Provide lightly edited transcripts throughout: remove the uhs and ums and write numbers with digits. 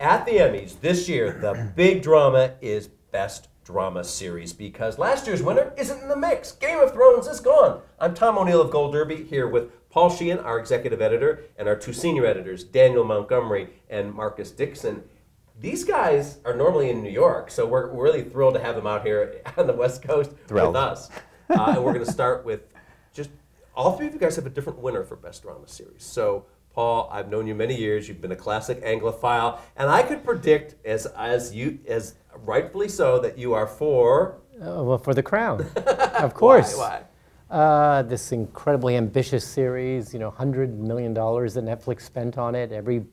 At the Emmys this year, the big drama is Best Drama Series because last year's winner isn't in the mix. Game of Thrones is gone. I'm Tom O'Neill of Gold Derby here with Paul Sheehan, our executive editor, and our two senior editors, Daniel Montgomery and Marcus Dixon. These guys are normally in New York, so we're really thrilled to have them out here on the West Coast with us. And we're going to start with just all three of you guys have a different winner for Best Drama Series. So, Paul, I've known you many years. You've been a classic Anglophile, and I could predict, as rightfully so, that you are for. Well, for The Crown, of course. Why? This incredibly ambitious series. You know, $100 million that Netflix spent on it. Every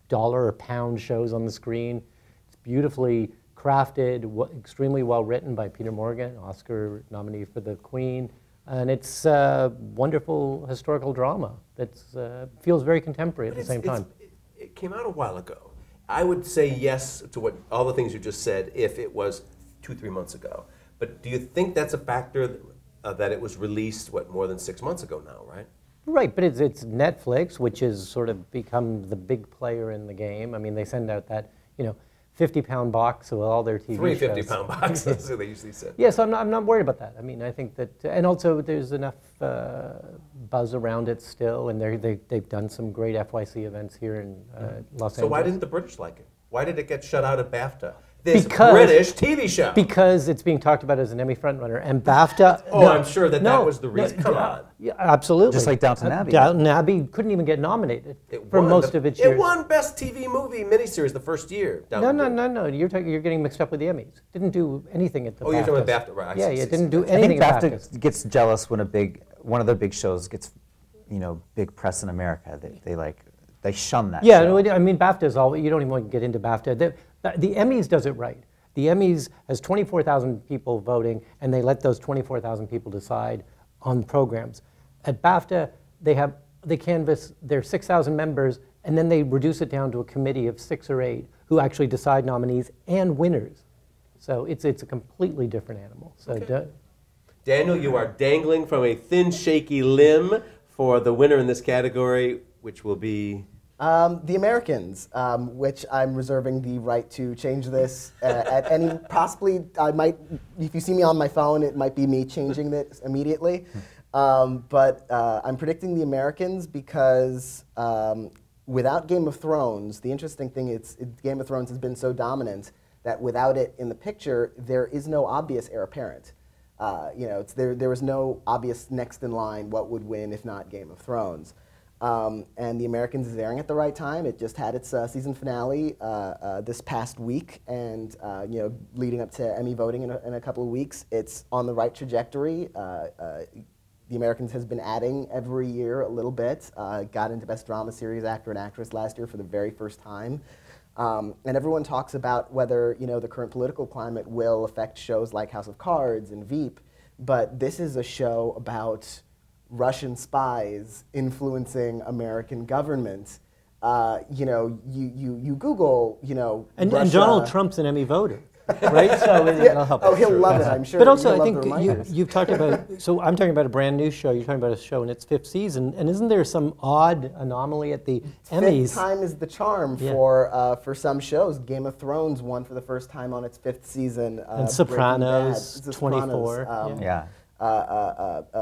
dollar or pound shows on the screen. It's beautifully crafted, extremely well written by Peter Morgan, Oscar nominee for The Queen. And it's a wonderful historical drama that feels very contemporary at the same time. It came out a while ago. I would say yes to all the things you just said if it was 2-3 months ago. But do you think that's a factor that it was released, more than 6 months ago now, right? Right, but it's Netflix, which has sort of become the big player in the game. I mean, they send out that, 50-pound box with all their TV Three shows. 50-pound boxes, that's what they usually say. Yes, I'm not worried about that. I mean, I think that, and also there's enough buzz around it still, and they've done some great FYC events here in Los Angeles. So why didn't the British like it? Why did it get shut out of BAFTA? This British TV show. Because it's being talked about as an Emmy frontrunner, and BAFTA. I'm sure that was the reason. Come on. Yeah, absolutely. Just like Downton Abbey. Downton Abbey couldn't even get nominated for most of its years. It won Best TV Movie miniseries the first year. No. You're getting mixed up with the Emmys. Didn't do anything at the BAFTA. Oh, you're talking about BAFTA, right? Yeah, it didn't do anything I think at BAFTA gets jealous when one of their big shows gets, big press in America. They shun that. Yeah, show. I mean, BAFTA is all. You don't even want to get into BAFTA. The Emmys does it right. The Emmys has 24,000 people voting, and they let those 24,000 people decide on programs. At BAFTA, they canvass their 6,000 members, and then they reduce it down to a committee of 6 or 8 who actually decide nominees and winners. So it's a completely different animal. So okay. Daniel, you are dangling from a thin, shaky limb for the winner in this category, which will be. The Americans, which I'm reserving the right to change this at any, possibly, I might, if you see me on my phone, it might be me changing this immediately. But I'm predicting the Americans because without Game of Thrones, the interesting thing is Game of Thrones has been so dominant that without it in the picture, there is no obvious heir apparent. There was no obvious next in line what would win if not Game of Thrones. And The Americans is airing at the right time. It just had its season finale this past week, and leading up to Emmy voting in a couple of weeks, it's on the right trajectory. The Americans has been adding every year a little bit. Got into Best Drama Series Actor and Actress last year for the very first time. And everyone talks about whether the current political climate will affect shows like House of Cards and Veep, but this is a show about Russian spies influencing American government. You Google, and Russia. And Donald Trump's an Emmy voter, right? So it'll help. Oh, he'll love it, I'm sure. But also, I think you've talked about. So I'm talking about a brand new show. You're talking about a show in its 5th season, and isn't there some odd anomaly at the Emmys? 5th time is the charm for some shows. Game of Thrones won for the first time on its 5th season. And Sopranos, 24.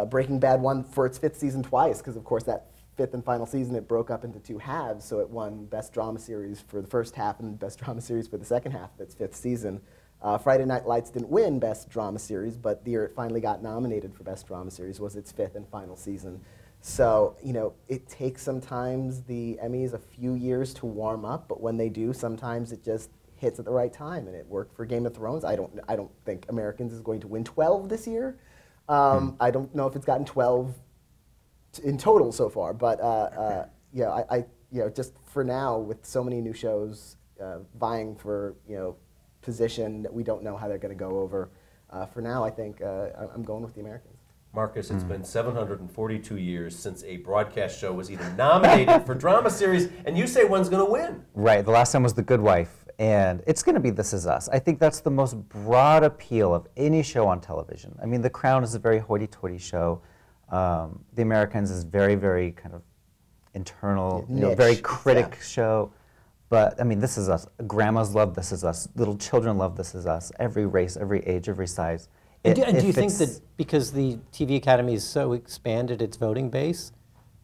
Breaking Bad won for its 5th season twice, because of course that 5th and final season it broke up into 2 halves, so it won Best Drama Series for the first half and Best Drama Series for the second half of its 5th season. Friday Night Lights didn't win Best Drama Series, but the year it finally got nominated for Best Drama Series was its 5th and final season. So, it takes sometimes the Emmys a few years to warm up, but when they do, sometimes it just hits at the right time, and it worked for Game of Thrones. I don't think Americans is going to win 12 this year. I don't know if it's gotten 12 in total so far, but just for now, with so many new shows vying for position that we don't know how they're going to go over. For now, I think I'm going with the Americans. Marcus, it's been 742 years since a broadcast show was even nominated for drama series, and you say one's going to win. Right. The last time was The Good Wife, and it's going to be This Is Us. I think that's the most broad appeal of any show on television. I mean, The Crown is a very hoity-toity show. The Americans is very, very kind of internal, very critic show. But I mean, This Is Us. Grandmas love This Is Us. Little children love This Is Us. Every race, every age, every size. And do you think that because the TV Academy has so expanded its voting base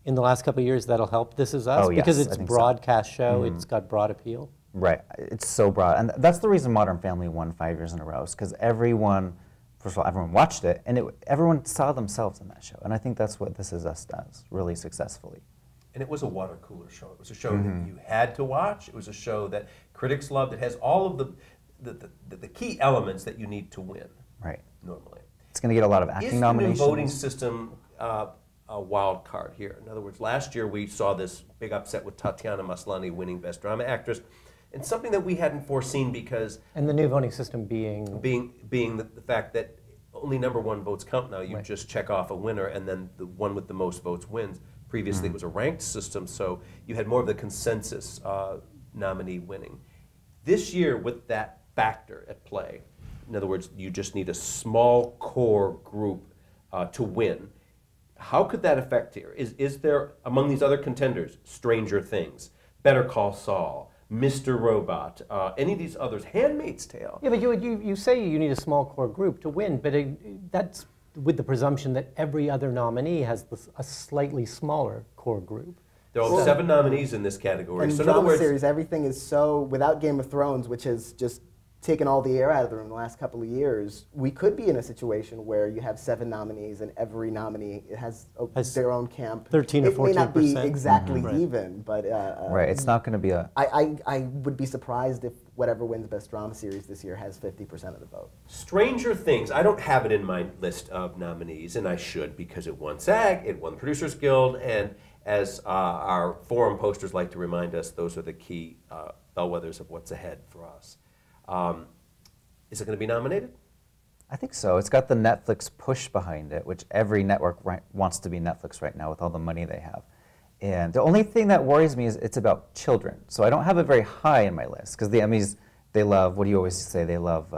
in the last couple of years, that'll help This Is Us? Oh, yes, because it's I a think so. broadcast show, it's got broad appeal. Right. It's so broad. And that's the reason Modern Family won 5 years in a row, is because everyone, first of all, everyone watched it, and everyone saw themselves in that show. And I think that's what This Is Us does really successfully. And it was a water cooler show. It was a show that you had to watch. It was a show that critics loved. It has all of the key elements that you need to win. Right. Normally. It's going to get a lot of acting nominations. Is the new voting system a wild card here? In other words, last year we saw this big upset with Tatiana Maslany winning Best Drama Actress, and something that we hadn't foreseen because... And the new voting system being the fact that only #1 votes count now. You just check off a winner, and then the one with the most votes wins. Previously, it was a ranked system, so you had more of the consensus nominee winning. This year, with that factor at play, in other words, you just need a small core group to win. How could that affect here? Is there, among these other contenders, Stranger Things, Better Call Saul, Mr. Robot, any of these others, Handmaid's Tale? Yeah, but you say you need a small core group to win, but that's with the presumption that every other nominee has a slightly smaller core group. There are 7 nominees in this category. And so in drama other words, series, everything is so, without Game of Thrones, which has just taken all the air out of the room the last couple of years, we could be in a situation where you have 7 nominees and every nominee has their own camp. 13 or 14%. It may not be exactly even, but... right, it's not going to be a... I would be surprised if whatever wins Best Drama Series this year has 50% of the vote. Stranger Things, I don't have it in my list of nominees, and I should, because it won SAG, it won the Producers Guild, and as our forum posters like to remind us, those are the key bellwethers of what's ahead for us. Is it going to be nominated? I think so. It's got the Netflix push behind it, which every network wants to be Netflix right now with all the money they have. And the only thing that worries me is it's about children. So I don't have it very high in my list, because the Emmys, they love, what do you always say, they love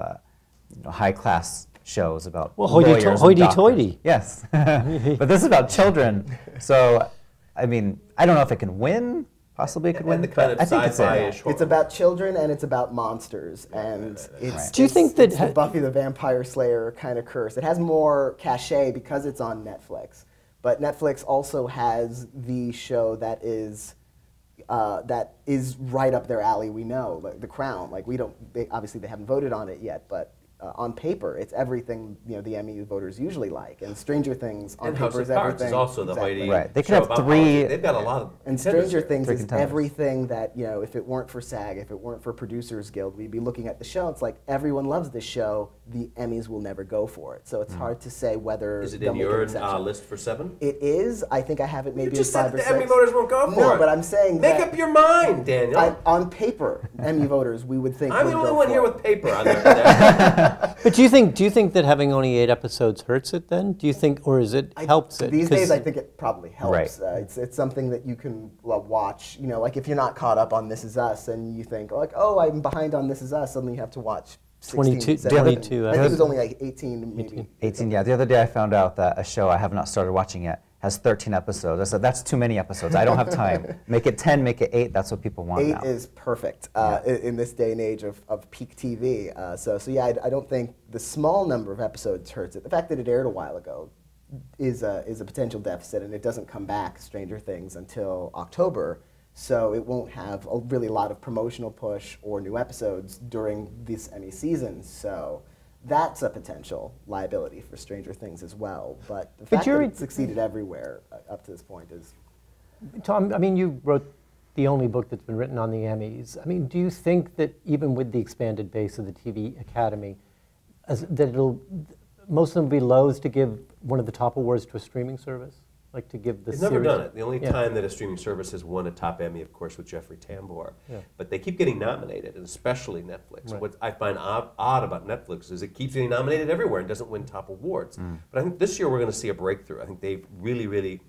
high-class shows about lawyers and hoity-toity. Yes. But this is about children. So, I mean, I don't know if it can win. Possibly it could win. The kind of sci-fi-ish it's about children and it's about monsters, and it's, Do you think that it's the Buffy the Vampire Slayer kind of curse? It has more cachet because it's on Netflix, but Netflix also has the show that is right up their alley. We know, like The Crown. Like obviously they haven't voted on it yet, but on paper, it's everything the Emmy voters usually like, and Stranger Things on paper is everything. Is also the Whitey. Right, they could have 3. They've got a lot of. And Stranger Things is everything that if it weren't for SAG, if it weren't for Producers Guild, we'd be looking at the show. It's like everyone loves this show. The Emmys will never go for it. So it's hard to say whether. Is it in your list for 7? It is. I think I have it maybe You just in 5 said or the 6. Emmy voters won't go for it. No, but I'm saying make up your mind, Daniel. On paper, Emmy voters, we would think. I'm would the only go one for here it. with paper on that. But do you think that having only 8 episodes hurts it then? Do you think, or is it helps it? These days, I think it probably helps. Right. It's something that you can watch. Like if you're not caught up on This Is Us and you think like, oh, I'm behind on This Is Us, suddenly you have to watch 22 I think it episodes. was only like 18 maybe. 18, yeah. The other day I found out that a show I have not started watching yet has 13 episodes. I said, that's too many episodes. I don't have time. Make it 10, make it 8. That's what people want 8 now. is perfect in this day and age of peak TV. So yeah, I don't think the small number of episodes hurts it. The fact that it aired a while ago is a potential deficit, and it doesn't come back, Stranger Things, until October. So it won't have a really lot of promotional push or new episodes during this Emmy season. So that's a potential liability for Stranger Things as well. But the fact that it succeeded everywhere up to this point is... Tom, I mean, you wrote the only book that's been written on the Emmys. I mean, do you think that even with the expanded base of the TV Academy, that most of them will be loath to give one of the top awards to a streaming service? Like to give the They've series... never done it. The only time that a streaming service has won a top Emmy, of course, with Jeffrey Tambor. Yeah. But they keep getting nominated, and especially Netflix. Right. What I find odd about Netflix is it keeps getting nominated everywhere and doesn't win top awards. But I think this year we're going to see a breakthrough. I think they've really, really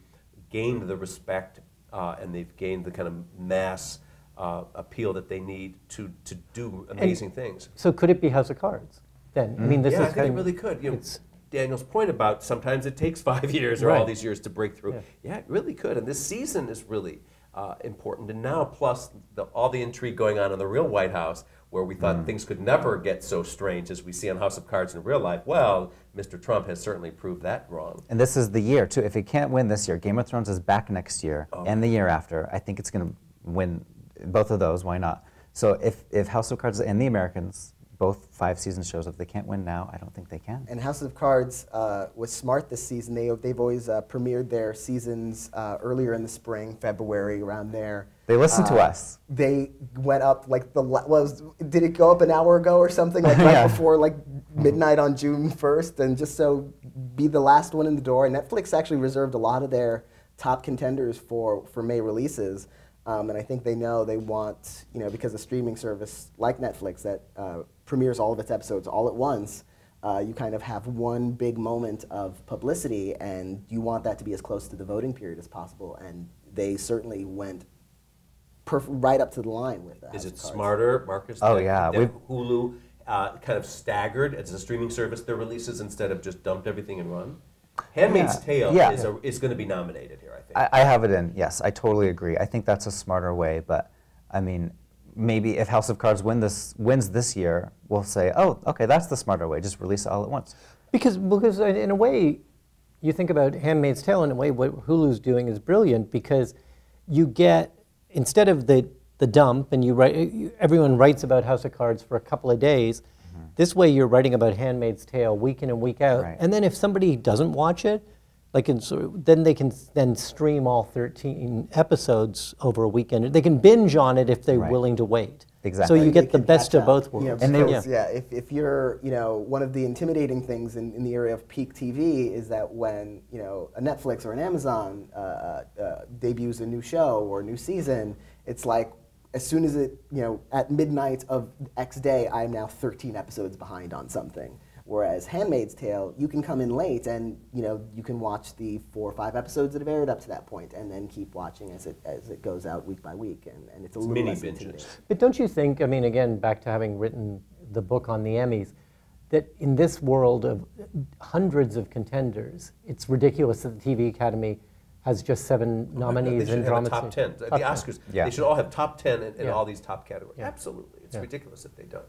gained the respect and they've gained the kind of mass appeal that they need to do amazing things. So could it be House of Cards then? I mean, this is I think it really could. Daniel's point about sometimes it takes 5 years or all these years to break through. Yeah, it really could. And this season is really, important. And now, plus all the intrigue going on in the real White House, where we thought things could never get so strange as we see on House of Cards in real life. Well, Mr. Trump has certainly proved that wrong. And this is the year, too. If it can't win this year, Game of Thrones is back next year and the year after. I think it's going to win both of those. Why not? So if House of Cards and The Americans, both 5-season shows, if they can't win now, I don't think they can. And House of Cards was smart this season. They've always premiered their seasons earlier in the spring, February, around there. They listen to us. They went up like did it go up an hour ago or something, like right before like midnight on June 1st, and just so be the last one in the door. And Netflix actually reserved a lot of their top contenders for May releases. And I think they know they want, because a streaming service like Netflix that premieres all of its episodes all at once, you kind of have one big moment of publicity, and you want that to be as close to the voting period as possible. And they certainly went right up to the line with that. Is it smarter, Marcus? Oh, that yeah. Hulu kind of staggered as a streaming service their releases instead of just dumped everything and run? Handmaid's Tale is going to be nominated here, I think. I have it in, yes. I totally agree. I think that's a smarter way, but I mean, maybe if House of Cards wins this year, we'll say, oh, okay, that's the smarter way. Just release it all at once. Because in a way, you think about Handmaid's Tale, in a way, what Hulu's doing is brilliant, because you get, instead of the dump, and everyone writes about House of Cards for a couple of days, this way you're writing about Handmaid's Tale week in and week out. Right. And then if somebody doesn't watch it, then they can then stream all 13 episodes over a weekend. They can binge on it if they're willing to wait. Exactly. So you get the best of both worlds. If you're, one of the intimidating things in the area of peak TV is that when, a Netflix or an Amazon debuts a new show or a new season, it's like, as soon as it, at midnight of X day, I'm now 13 episodes behind on something. Whereas Handmaid's Tale, you can come in late and, you can watch the 4 or 5 episodes that have aired up to that point and then keep watching as it goes out week by week. And it's a little less intimidating. But don't you think, again, back to having written the book on the Emmys, that in this world of hundreds of contenders, it's ridiculous that the TV Academy has just 7 nominees in drama. They should have a top 10. The Oscars, they should all have top 10 in all these top categories. Yeah. Absolutely. It's ridiculous if they don't.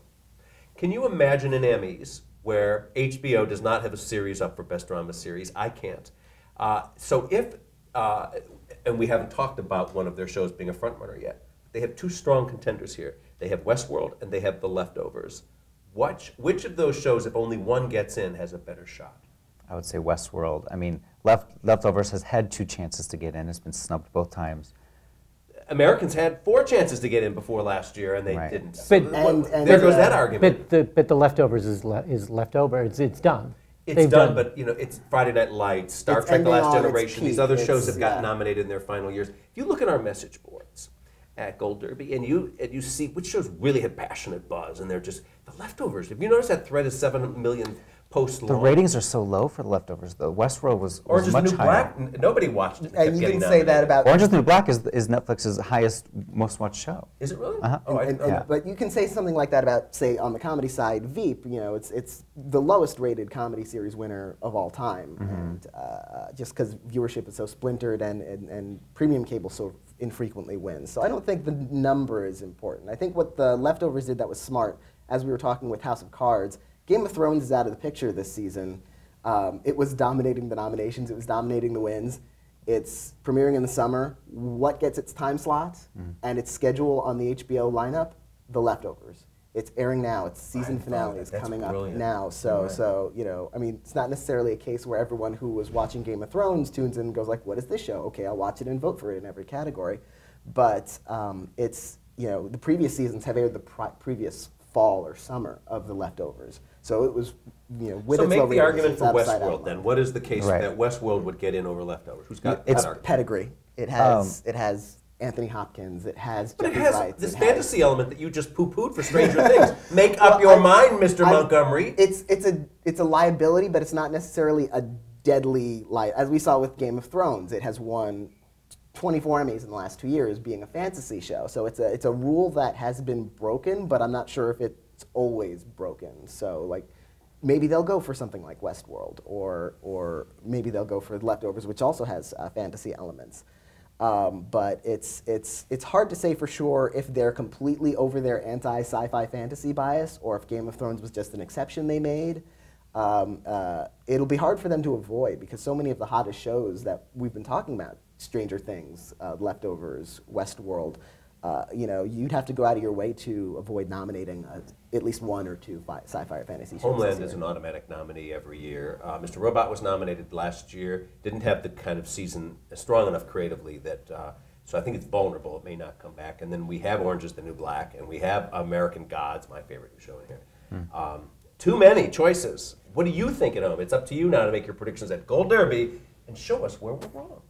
Can you imagine an Emmys where HBO does not have a series up for Best Drama Series? I can't. So if, and we haven't talked about one of their shows being a frontrunner yet, they have 2 strong contenders here. They have Westworld and they have The Leftovers. Which of those shows, if only one gets in, has a better shot? I would say Westworld. I mean, Leftovers has had 2 chances to get in. It's been snubbed both times. Americans had 4 chances to get in before last year, and they didn't. So there goes that argument. But the Leftovers is left over. It's done. It's done, but it's Friday Night Lights, Star Trek: The Last Generation. These other shows have gotten nominated in their final years. If you look at our message boards at Gold Derby, and you see which shows really had passionate buzz, and they're just The Leftovers. Have you noticed that thread is 7 million posts long? The ratings are so low for The Leftovers, though. Westworld was Orange is much the New higher. Black. Nobody watched it. And you can say that about Orange is the New Black is Netflix's highest, most watched show. Is it really? But you can say something like that about, say, on the comedy side, Veep. It's the lowest rated comedy series winner of all time, and just because viewership is so splintered and premium cable so infrequently wins. So I don't think the number is important. I think what The Leftovers did that was smart, as we were talking with House of Cards, Game of Thrones is out of the picture this season. It was dominating the nominations. It was dominating the wins. It's premiering in the summer. What gets its time slot and its schedule on the HBO lineup? The Leftovers. It's airing now. Its season finale is coming up now. So it's not necessarily a case where everyone who was watching Game of Thrones tunes in and goes like, "What is this show? Okay, I'll watch it and vote for it in every category." But it's the previous seasons have aired the previous fall or summer of The Leftovers. So it was, with so its make the argument for Westworld Westworld then. What is the case that Westworld would get in over Leftovers? Who's got that argument? Pedigree. It has Anthony Hopkins. It has But Jeffrey it has Wright. this fantasy element that you just poo-pooed for Stranger Things. Make up your mind, Mr. Montgomery. It's a liability, but it's not necessarily a deadly as we saw with Game of Thrones. It has won 24 Emmys in the last 2 years, being a fantasy show. So it's a rule that has been broken, but I'm not sure if it's always broken. So maybe they'll go for something like Westworld, or maybe they'll go for Leftovers, which also has fantasy elements. But it's hard to say for sure if they're completely over their anti-sci-fi fantasy bias or if Game of Thrones was just an exception they made. It'll be hard for them to avoid because so many of the hottest shows that we've been talking about, Stranger Things, Leftovers, Westworld, you'd have to go out of your way to avoid nominating at least one or two sci-fi or fantasy shows. Homeland is an automatic nominee every year. Mr. Robot was nominated last year. Didn't have the kind of season strong enough creatively that, so I think it's vulnerable. It may not come back. And then we have Orange is the New Black, and we have American Gods, my favorite show in here. Too many choices. What do you think at home? It's up to you now to make your predictions at Gold Derby and show us where we're wrong.